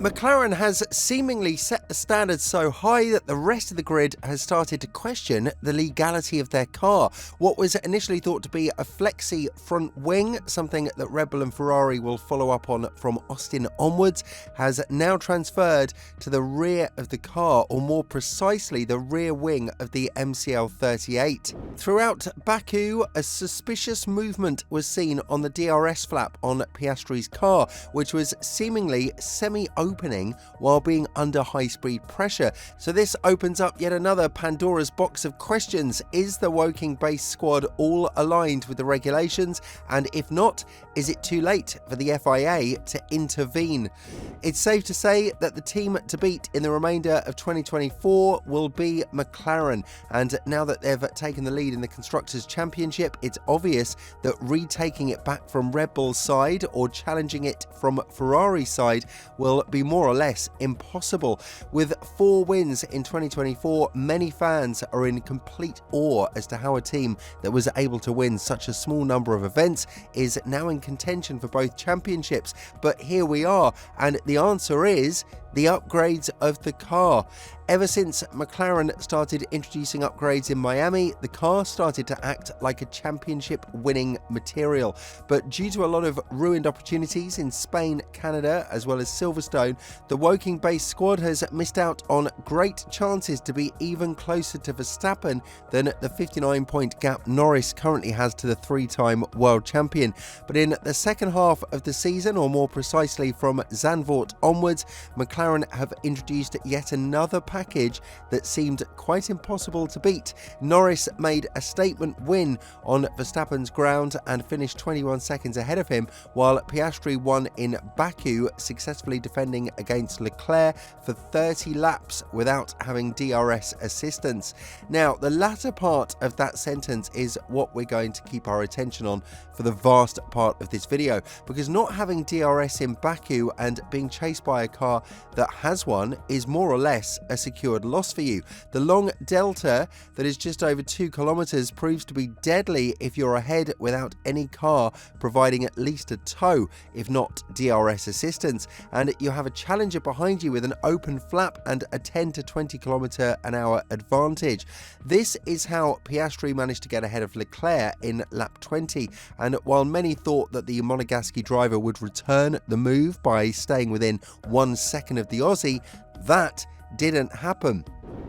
McLaren has seemingly set the standards so high that the rest of the grid has started to question the legality of their car. What was initially thought to be a flexi front wing, something that Red Bull and Ferrari will follow up on from Austin onwards, has now transferred to the rear of the car, or more precisely the rear wing of the MCL38. Throughout Baku, a suspicious movement was seen on the DRS flap on Piastri's car, which was seemingly semi-opening while being under high-speed pressure. So this opens up yet another Pandora's box of questions. Is the Woking-based squad all aligned with the regulations? And if not, is it too late for the FIA to intervene? It's safe to say that the team to beat in the remainder of 2024 will be McLaren. And now that they've taken the lead in the Constructors' Championship, it's obvious that retaking it back from Red Bull's side or challenging it from Ferrari's side will be more or less impossible. With 4 wins in 2024, many fans are in complete awe as to how a team that was able to win such a small number of events is now in contention for both championships. But here we are, and the answer is the upgrades of the car. Ever since McLaren started introducing upgrades in Miami, the car started to act like a championship-winning material. But due to a lot of ruined opportunities in Spain, Canada, as well as Silverstone, the Woking-based squad has missed out on great chances to be even closer to Verstappen than the 59-point gap Norris currently has to the 3-time world champion. But in the second half of the season, or more precisely from Zandvoort onwards, McLaren have introduced yet another package that seemed quite impossible to beat. Norris made a statement win on Verstappen's ground and finished 21 seconds ahead of him, while Piastri won in Baku, successfully defending against Leclerc for 30 laps without having DRS assistance. Now, the latter part of that sentence is what we're going to keep our attention on for the vast part of this video, because not having DRS in Baku and being chased by a car that has one is more or less a secured loss for you. The long delta that is just over 2 kilometers proves to be deadly if you're ahead without any car providing at least a tow, if not DRS assistance, and you have a challenger behind you with an open flap and a 10 to 20 kilometer an hour advantage. This is how Piastri managed to get ahead of Leclerc in lap 20, and while many thought that the Monegasque driver would return the move by staying within 1 second of the Aussie, that didn't happen.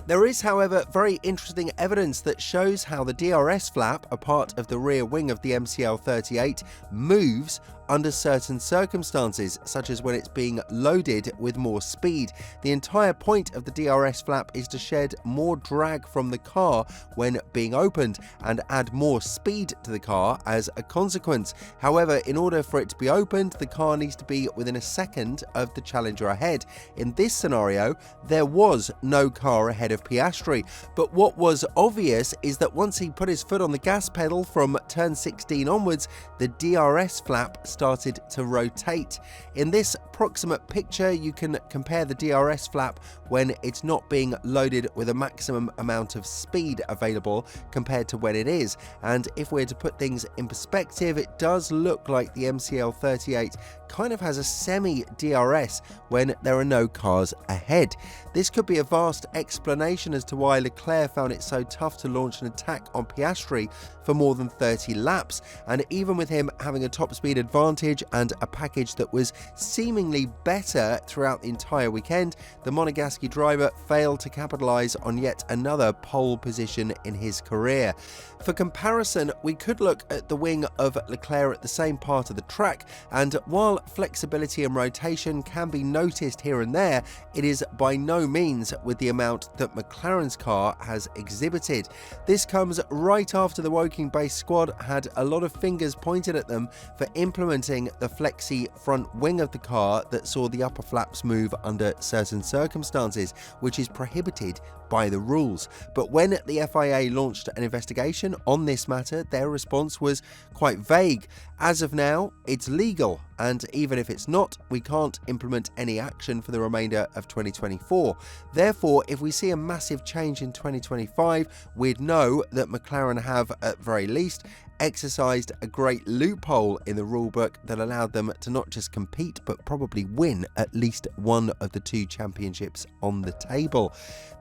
There is, however, very interesting evidence that shows how the DRS flap, a part of the rear wing of the MCL38, moves under certain circumstances, such as when it's being loaded with more speed. The entire point of the DRS flap is to shed more drag from the car when being opened and add more speed to the car as a consequence. However, in order for it to be opened, the car needs to be within a second of the challenger ahead. In this scenario, there was no car ahead of Piastri, but what was obvious is that once he put his foot on the gas pedal from turn 16 onwards, the DRS flap started to rotate. In this proximate picture, you can compare the DRS flap when it's not being loaded with a maximum amount of speed available compared to when it is. And if we're to put things in perspective, it does look like the MCL38 kind of has a semi-DRS when there are no cars ahead. This could be a vast explanation as to why Leclerc found it so tough to launch an attack on Piastri for more than 30 laps, and even with him having a top speed advantage and a package that was seemingly better throughout the entire weekend, the Monegasque driver failed to capitalise on yet another pole position in his career. For comparison, we could look at the wing of Leclerc at the same part of the track, and while flexibility and rotation can be noticed here and there, it is by no means with the amount that McLaren's car has exhibited. This comes right after the Woking-based squad had a lot of fingers pointed at them for implementing the flexi front wing of the car that saw the upper flaps move under certain circumstances, which is prohibited by the rules. But when the FIA launched an investigation on this matter, their response was quite vague. As of now, it's legal, and even if it's not, we can't implement any action for the remainder of 2024. Therefore, if we see a massive change in 2025, we'd know that McLaren have, at very least, exercised a great loophole in the rulebook that allowed them to not just compete but probably win at least one of the 2 championships on the table.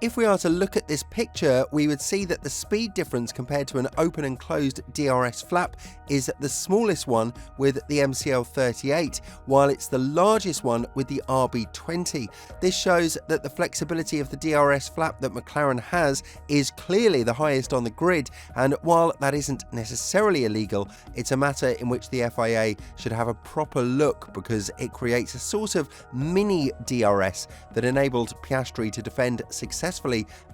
If we are to look at this picture, we would see that the speed difference compared to an open and closed DRS flap is the smallest one with the MCL 38, while it's the largest one with the RB20. This shows that the flexibility of the DRS flap that McLaren has is clearly the highest on the grid, and while that isn't necessarily illegal, it's a matter in which the FIA should have a proper look, because it creates a sort of mini DRS that enabled Piastri to defend successfully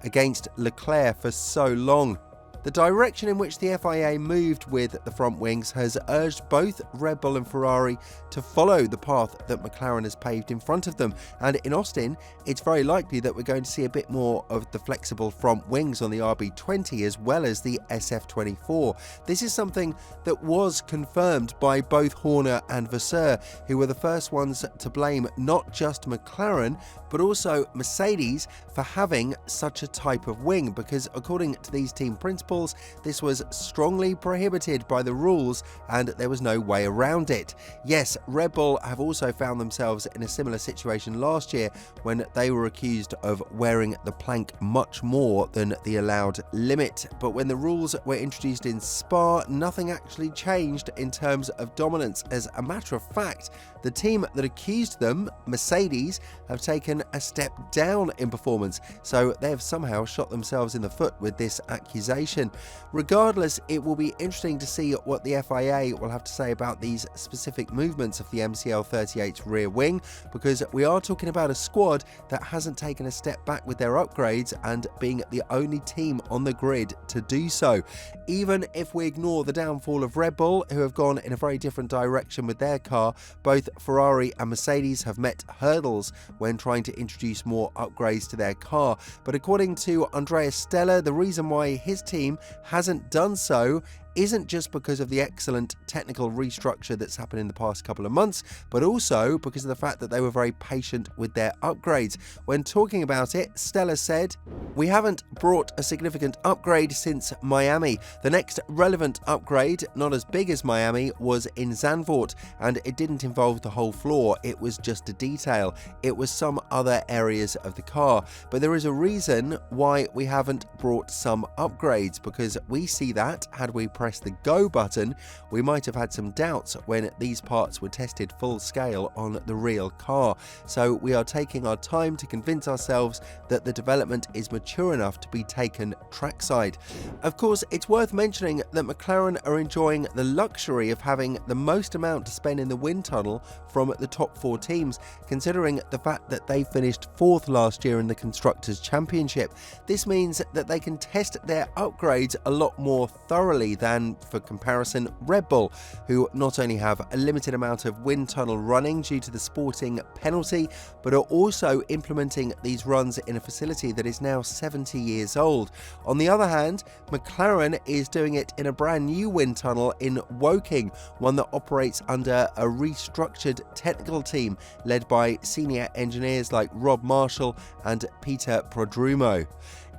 against Leclerc for so long. The direction in which the FIA moved with the front wings has urged both Red Bull and Ferrari to follow the path that McLaren has paved in front of them, and in Austin it's very likely that we're going to see a bit more of the flexible front wings on the RB20 as well as the SF24. This is something that was confirmed by both Horner and Vasseur, who were the first ones to blame not just McLaren but also Mercedes for having such a type of wing, because according to these team principles, this was strongly prohibited by the rules and there was no way around it. Yes, Red Bull have also found themselves in a similar situation last year when they were accused of wearing the plank much more than the allowed limit, but when the rules were introduced in Spa, nothing actually changed in terms of dominance. As a matter of fact, the team that accused them, Mercedes, have taken a step down in performance, so they have somehow shot themselves in the foot with this accusation. Regardless, it will be interesting to see what the FIA will have to say about these specific movements of the MCL 38's rear wing, because we are talking about a squad that hasn't taken a step back with their upgrades and being the only team on the grid to do so. Even if we ignore the downfall of Red Bull, who have gone in a very different direction with their car, both Ferrari and Mercedes have met hurdles when trying to introduce more upgrades to their car. But according to Andrea Stella, the reason why his team hasn't done so isn't just because of the excellent technical restructure that's happened in the past couple of months, but also because of the fact that they were very patient with their upgrades. When talking about it, Stella said, "We haven't brought a significant upgrade since Miami. The next relevant upgrade, not as big as Miami, was in Zandvoort, and it didn't involve the whole floor, it was just a detail. It was some other areas of the car. But there is a reason why we haven't brought some upgrades, because we see that, had we press the go button, we might have had some doubts when these parts were tested full scale on the real car. So we are taking our time to convince ourselves that the development is mature enough to be taken trackside." Of course, it's worth mentioning that McLaren are enjoying the luxury of having the most amount to spend in the wind tunnel from the top 4 teams, considering the fact that they finished 4th last year in the Constructors' Championship. This means that they can test their upgrades a lot more thoroughly than, for comparison, Red Bull, who not only have a limited amount of wind tunnel running due to the sporting penalty, but are also implementing these runs in a facility that is now 70 years old. On the other hand, McLaren is doing it in a brand new wind tunnel in Woking, one that operates under a restructured technical team led by senior engineers like Rob Marshall and Peter Prodrumo.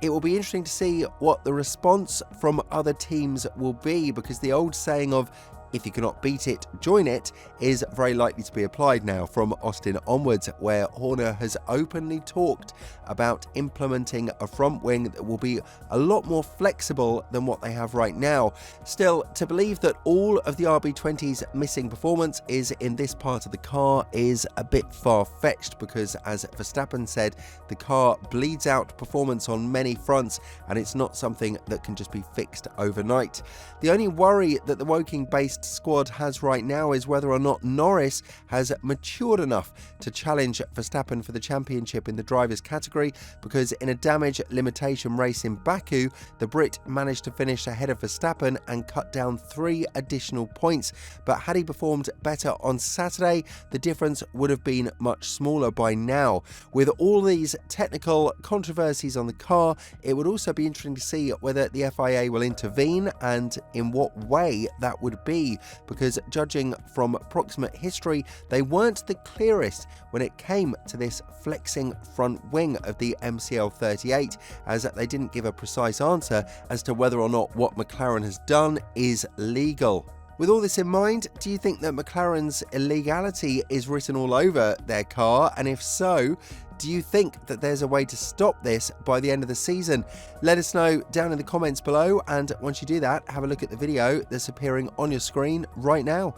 It will be interesting to see what the response from other teams will be, because the old saying of "if you cannot beat it, join it" is very likely to be applied now from Austin onwards, where Horner has openly talked about implementing a front wing that will be a lot more flexible than what they have right now. Still, to believe that all of the RB20's missing performance is in this part of the car is a bit far-fetched, because as Verstappen said, the car bleeds out performance on many fronts and it's not something that can just be fixed overnight. The only worry that the Woking-based squad has right now is whether or not Norris has matured enough to challenge Verstappen for the championship in the drivers category, because in a damage limitation race in Baku, the Brit managed to finish ahead of Verstappen and cut down 3 additional points. But had he performed better on Saturday, the difference would have been much smaller by now. With all these technical controversies on the car, it would also be interesting to see whether the FIA will intervene and in what way that would be, key, because judging from proximate history, they weren't the clearest when it came to this flexing front wing of the MCL38, as they didn't give a precise answer as to whether or not what McLaren has done is legal. With all this in mind, do you think that McLaren's illegality is written all over their car? And if so, do you think that there's a way to stop this by the end of the season? Let us know down in the comments below, and once you do that, have a look at the video that's appearing on your screen right now.